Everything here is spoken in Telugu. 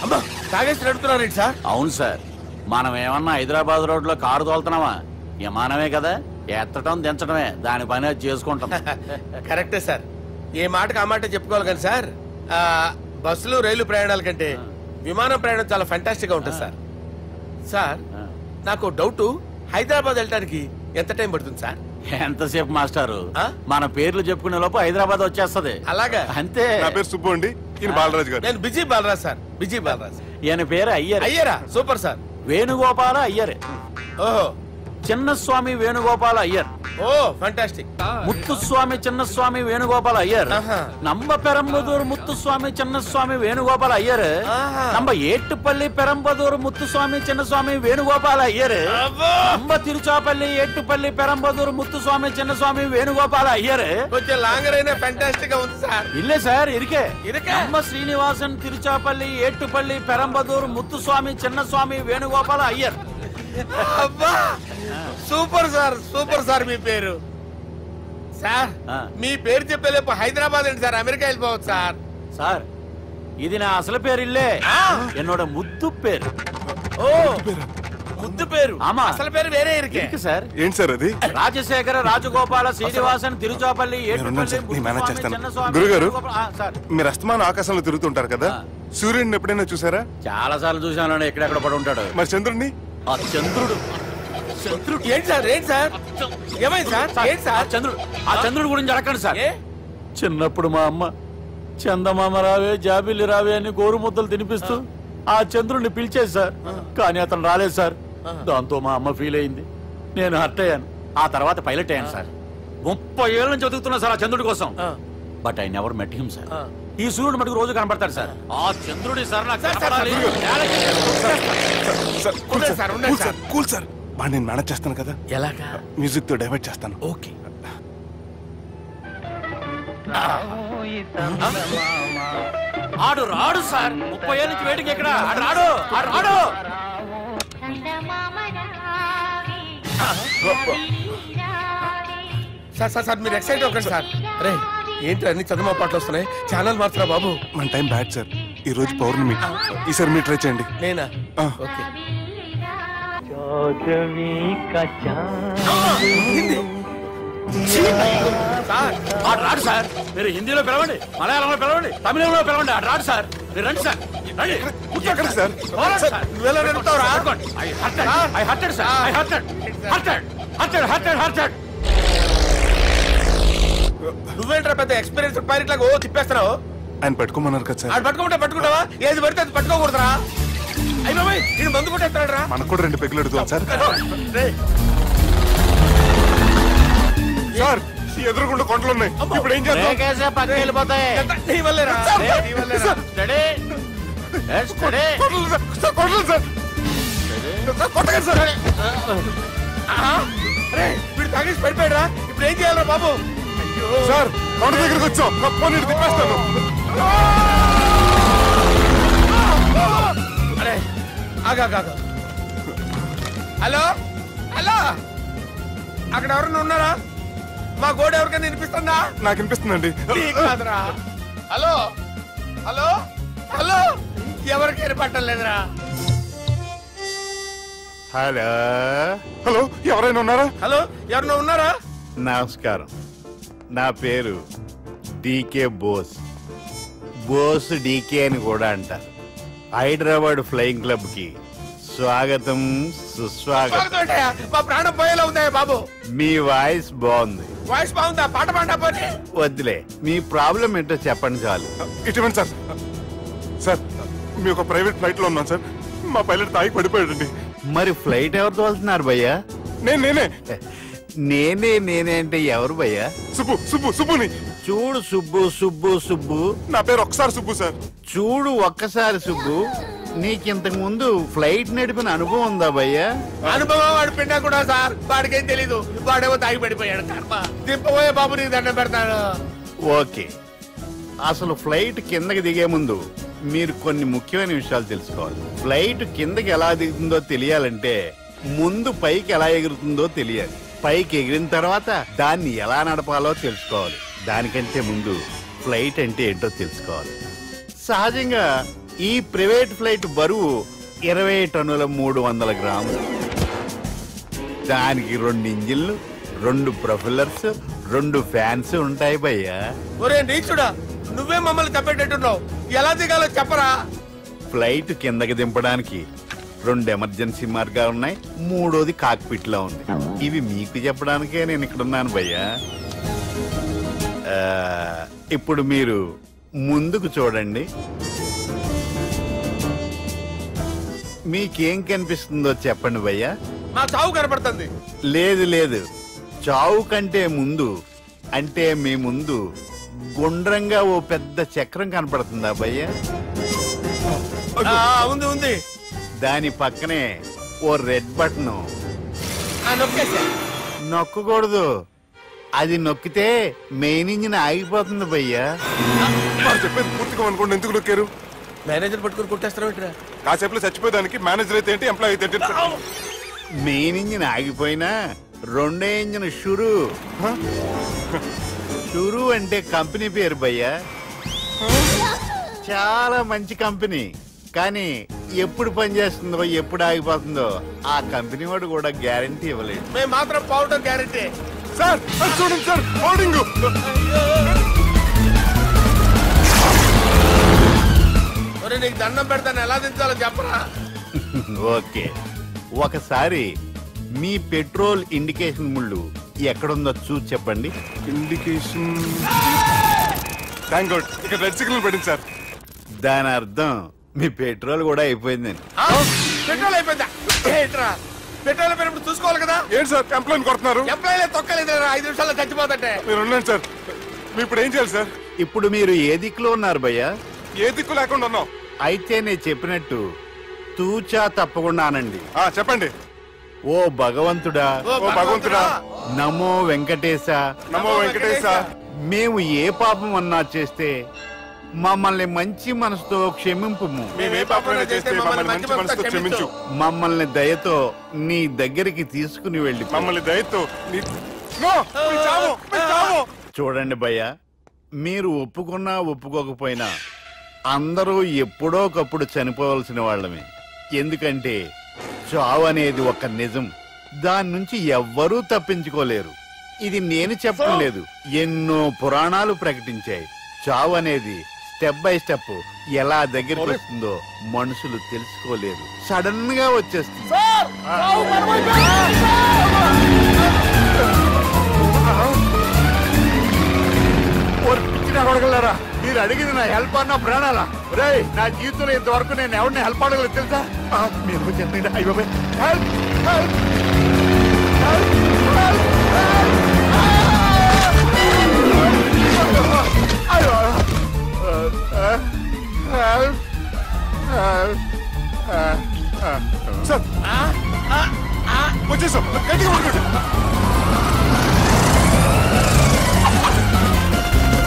అమ్మా తాగేసి నడుపుతున్నారేంటి సార్? అవును సార్, మనం ఏమన్నా హైదరాబాద్ రోడ్ లో కారు తోలుతున్నామా? విమానమే కదా, ఎత్తడం దించడమే దాని పని అది చేసుకుంటాం. కరెక్టే సార్, ఏ మాటకు ఆ మాట చెప్పుకోవాలి కానీ సార్, బస్సులు రైలు ప్రయాణాల కంటే విమానం ప్రయాణం చాలా ఫెంటాస్టిక్ గా ఉంటుంది సార్. సార్ నాకు డౌట్, హైదరాబాద్ వెళ్ళడానికి ఎంత టైం పడుతుంది సార్? ఎంతసేపు మాస్టారు, మన పేర్లు చెప్పుకునే లోపు హైదరాబాద్ వచ్చేస్తది. అలాగా? అంతే. నా పేరు సుబ్బు అండి, ఈయన బాలరాజు గారు. నేను B G Balaraj sir, B G Balaraj. ఈయన పేరు అయ్యర్. అయ్యరా? Super sir. వేణుగోపాల అయ్యర్. ఓహో, చిన్నస్వామి వేణుగోపాల అయ్యర్. Oh fantastic. ముత్తుస్వామి చిన్నస్వామి వేణుగోపాల అయ్యర్. நம்ம பெரம்பதூர் முத்துசுவாமி சின்னசுவாமி வேணுகோபால ஐயர். நம்ம ஏட்டுப்பள்ளி பெரம்பதூர் முத்துசுவாமி சின்னசுவாமி வேணுகோபால ஐயர். நம்ம திருச்சாப்பள்ளி ஏட்டுப்பள்ளி பெரம்பதூர் முத்துசுவாமி சின்னசுவாமி வேணுகோபால ஐயர். కొంచెం లాంగర్ అయినా ఫంటాస్టిక్ గా ఉంది సార్. இல்ல சார், இருக்கே. நம்ம ஸ்ரீனிவாசன் திருச்சாப்பள்ளி ஏட்டுப்பள்ளி பெரம்பதூர் முத்துசுவாమి చిన్నస్వామి వేణుగోపాల అయ్యర్. అబ్బా సూపర్ సార్, సూపర్ సార్. మీ పేరు సార్, మీ పేరు చెప్పేలేపు హైదరాబాద్ ఏంటి సార్, అమెరికా వెళ్ళిపోవచ్చు సార్. సార్ ఇది నా అసలు పేరు ఇల్లే, என்னோட ముద్దు పేరు. ఓ ముద్దు పేరు. ఆమా, అసలు పేరు వేరే ఇరుకే సార్. ఏంటి సార్ అది? రాజశేఖర రాజగోపాల శ్రీనివాసన్ తిరుచాపల్లి గురుగారు, మీరు అస్తమానం ఆకాశంలో తిరుగుతుంటారు కదా, సూర్యుడిని ఎప్పుడైనా చూసారా? చాలా సార్లు చూసాను, ఎక్కడెక్కడ పడి ఉంటాడు. మరి చంద్రుడిని? ఆ చంద్రుడు. ఏంటి సార్, ఏంటి సార్, ఏమైంది సార్? ఏంటి సార్? చంద్రుడు, ఆ చంద్రుడు గురించి అడగండి సార్. చిన్నప్పుడు మా అమ్మ చందమామ రావే జాబిల్లి రావే అని గోరు ముద్దలు తినిపిస్తూ ఆ చంద్రుడిని పిలిచేది సార్, కానీ అతను రాలేదు సార్. దాంతో మా అమ్మ ఫీల్ అయింది, నేను హర్ట్ అయ్యాను. ఆ తర్వాత పైలట్ అయ్యాను సార్. 30 ఏళ్ళ నుంచి చదువుతున్నా సార్ ఆ చంద్రుడి కోసం. But I never met him sir. ఈ సూర్యుడు మటుకు రోజు కనబడతాడు సార్. ఆ చంద్రుడి సార్ నాకు కూల్ సార్, నేను మేనేజ్ చేస్తాను కదా. ఎలాగా? మ్యూజిక్ తో డైవర్ట్ చేస్తాను. ఓకే. ఆడు రాడు సార్, 30 ఏళ్ళ నుంచి వేటికి ఎక్కడ ఆడు రాడు, ఆడు రాడు. సార్ సార్ సార్, మీరు ఎక్సైట్ అవ్వకండి సార్. అరే ఏంటి అన్ని చదువు పాటలు వస్తున్నాయి, ఛానల్ మార్చరా బాబు. మన టైం బ్యాడ్ సార్, ఈ రోజు పౌర్ణమి. ఈసారి మీరు ట్రై చేయండి. నేనా? ఓకే. ఆడు రాడు సార్, మీరు హిందీలో పిలవండి, మలయాళంలో పిలవండి, తమిళంలో పిలవండి, ఆడు రాడు సార్. మీరు రండి సార్, రండి. ఎక్కడ సార్? నువ్వేంట్రా పెద్ద ఎక్స్పీరియన్స్ పైరెట్ లాగా ఓ తిప్పేస్తున్నావు? ఆయన పట్టుకోమన్నారు కదా సార్. పట్టుకుంటే పట్టుకుంటావా? ఏది పడితే అది పట్టుకోకూడదురా. అయిపోయి నేను మందు కొట్టేస్తాడు రా. మనకు కూడా 2 పెగ్గులు అడుగుతాం సార్. సార్ ఎదురుగుండా కొండలు ఉన్నాయి, ఇప్పుడు ఏం చేద్దాం? పక్కకి వెళ్ళిపోతాయి. వీడు తాగేసి పడిపోయాడా? ఇప్పుడు ఏం చేయాలరా బాబు? సార్ కొండ దగ్గరికి వచ్చాం, తిప్పేస్తాను. అరే ఆగా. హలో హలో, అక్కడ ఎవరన్నా ఉన్నారా? మా గోడ ఎవరికైనా వినిపిస్తుందా? నాకు వినిపిస్తుందండి. కాదురా. హలో హలో హలో, ఎవరికి వినపట్టలేదురా. హలో హలో, ఎవరైనా ఉన్నారా? హలో, ఎవరైనా ఉన్నారా? నమస్కారం, నా పేరు డీకే బోస్. బోస్ డీకే అని కూడా అంటారు. హైదరాబాద్ ఫ్లయింగ్ క్లబ్ కి స్వాగతం, సుస్వాగతం. మా ప్రాణం పోయేలా ఉందా బాబు? మీ వాయిస్ బాగుంది. వాయిస్ బాగుందా? పాట పాడా పోనీ. వద్దులే, మీ ప్రాబ్లం ఏంటో చెప్పండి చాలు. ఇటువంటి సార్, సార్ మీ ఒక ప్రైవేట్ ఫ్లైట్ లో ఉన్నాను సార్, మా పైలట్ తాగి పడిపోయాడండి. మరి ఫ్లైట్ ఎవరు తోలుతున్నారు భయ్యా? నేనే అంటే ఎవరు భయ్యా? సుబ్బుని. చూడు సుబ్బు, నా పేరు ఒకసారి సుబ్బు సార్. చూడు ఒక్కసారి సుబ్బు, నీకింతకు ముందు ఫ్లైట్ నడిపిన అనుభవం ఉందా భయ్యా? అనుభవం వాడు పిన్నా కూడా సార్, వాడికేం తెలీదు. వాడేమో తాగి పడిపోయాడు. దింపబోయే బాబు నీకు దండం పెడతాడు. ఓకే, అసలు ఫ్లైట్ కిందకి దిగే ముందు మీరు కొన్ని ముఖ్యమైన విషయాలు తెలుసుకోవాలి. ఫ్లైట్ కిందకి ఎలా దిగుతుందో తెలియాలంటే ముందు పైకి ఎలా ఎగురుతుందో తెలియాలి. పైకి ఎగిరిన తర్వాత దాన్ని ఎలా నడపాలో తెలుసుకోవాలి. దానికంటే ముందు ఫ్లైట్ అంటే ఏంటో తెలుసుకోవాలి. సహజంగా ఈ ప్రైవేట్ ఫ్లైట్ బరువు 20 టన్నుల 300 గ్రాములు. దానికి 2 ఇంజిన్లు, 2 ప్రొఫెల్లర్స్, 2 ఫ్యాన్స్ ఉంటాయి భయ్యా. ఒరే నీచుడా, నువ్వే మమ్మల్ని తప్పేటట్టున్నావు. ఎలా దిగాలో చెప్పరా? ఫ్లైట్ కిందకి దింపడానికి 2 ఎమర్జెన్సీ మార్గాలు ఉన్నాయి, 3వది కాక్పిట్ లో ఉంది. ఇవి మీకు చెప్పడానికే నేను ఇక్కడ ఉన్నాను భయ్యా. ఇప్పుడు మీరు ముందుకు చూడండి. మీకేం కనిపిస్తుందో చెప్పండి భయ్యా. మా చావు కనపడుతుంది. లేదు లేదు, చావు కంటే ముందు అంటే మీ ముందు గుండ్రంగా ఓ పెద్ద చక్రం కనపడుతుందా భయ్యా? ఉంది ఉంది. దాని పక్కనే ఓ రెడ్ బటన్. నొక్కకూడదు, అది నొక్కితే మెయిన్ ఇంజిన్ ఆగిపోతుంది భయ్యా. చెప్పేది పూర్తిగా అనుకోండి. ఎందుకు నొక్కారు? మేనేజర్ పట్టుకుని కుట్టేస్తారా? కాసేపులో చచ్చిపోయేదానికి మేనేజర్ అయితే ఏంటి, ఎంప్లాయ్ అయితే ఏంటి? మెయిన్ ఇంజిన్ ఆగిపోయినా 2వ ఇంజిన్ షురు. షురు అంటే కంపెనీ పేరు భయ్యా. చాలా మంచి కంపెనీ. కానీ ఎప్పుడు పనిచేస్తుందో ఎప్పుడు ఆగిపోతుందో ఆ కంపెనీ వాడు కూడా గ్యారంటీ ఇవ్వలేదు. మేము మాత్రం పౌడర్ గ్యారంటీ. సార్ చూడండి సార్, హోర్డింగ్. నీకు దండం పెడతాను, ఎలా దించాలో చెప్పరా? ఓకే, ఒకసారి మీ పెట్రోల్ ఇండికేషన్ ముళ్ళు ఎక్కడుందో చూసి చెప్పండి. ఇండికేషన్. థ్యాంక్ గాడ్, ఇక్కడ రెడ్ సిగ్నల్ పడింది సార్. దాని అర్థం మీ పెట్రోల్ కూడా అయిపోయిందని. పెట్రోల్ అయిపోయిందా? పెట్రోల్ అయిపోయినప్పుడు చూసుకోవాలి కదా. ఏంటి సార్ ఎంప్లాయ్ కొడుతున్నారు? ఎంప్లాయ్ తొక్కలేదు, 5 నిమిషాల్లో చచ్చిపోతుంటే. మీరు ఉండండి సార్. మీరు ఇప్పుడు ఏం చేయాలి సార్? ఇప్పుడు మీరు ఏ దిక్కులో ఉన్నారు భయ్యా? ఏ దిక్కు లేకుండా ఉన్నాం. అయితే నేను చెప్పినట్టు తూచా తప్పకుండా అనండి. చెప్పండి. ఓ భగవంతుడా, ఓ భగవంతుడా, నమో వెంకటేశ, నమో వెంకటేశ. మేము ఏ పాపం అన్నా చేస్తే మమ్మల్ని మంచి మనసుతో క్షమింపు. మేమే పాపమైనా చేస్తే మమ్మల్ని మంచి మనసుతో క్షమించు. మమ్మల్ని దయతో నీ దగ్గరికి తీసుకుని వెళ్ళి. మమ్మల్ని దయతో చూడండి భయ్య, మీరు ఒప్పుకున్నా ఒప్పుకోకపోయినా అందరూ ఎప్పుడో ఒకప్పుడు చనిపోవలసిన వాళ్ళమే. ఎందుకంటే చావు అనేది ఒక నిజం, దాని నుంచి ఎవ్వరూ తప్పించుకోలేరు. ఇది నేను చెప్పడం లేదు, ఎన్నో పురాణాలు ప్రకటించాయి. చావు అనేది స్టెప్ బై స్టెప్ ఎలా దగ్గరికి వస్తుందో మనుషులు తెలుసుకోలేరు, సడన్ గా వచ్చేస్తుంది. అడగలరా, మీరు అడిగింది నా హెల్ప్ అన్న ప్రాణాలా? రే, నా జీవితంలో ఇంతవరకు నేను ఎవరిని హెల్ప్ అడగలేదు తెలుసా? మీరు చెప్పండి. అయ్యో హెల్ప్ హెల్ప్ సార్ వచ్చేసాం. గట్టిగా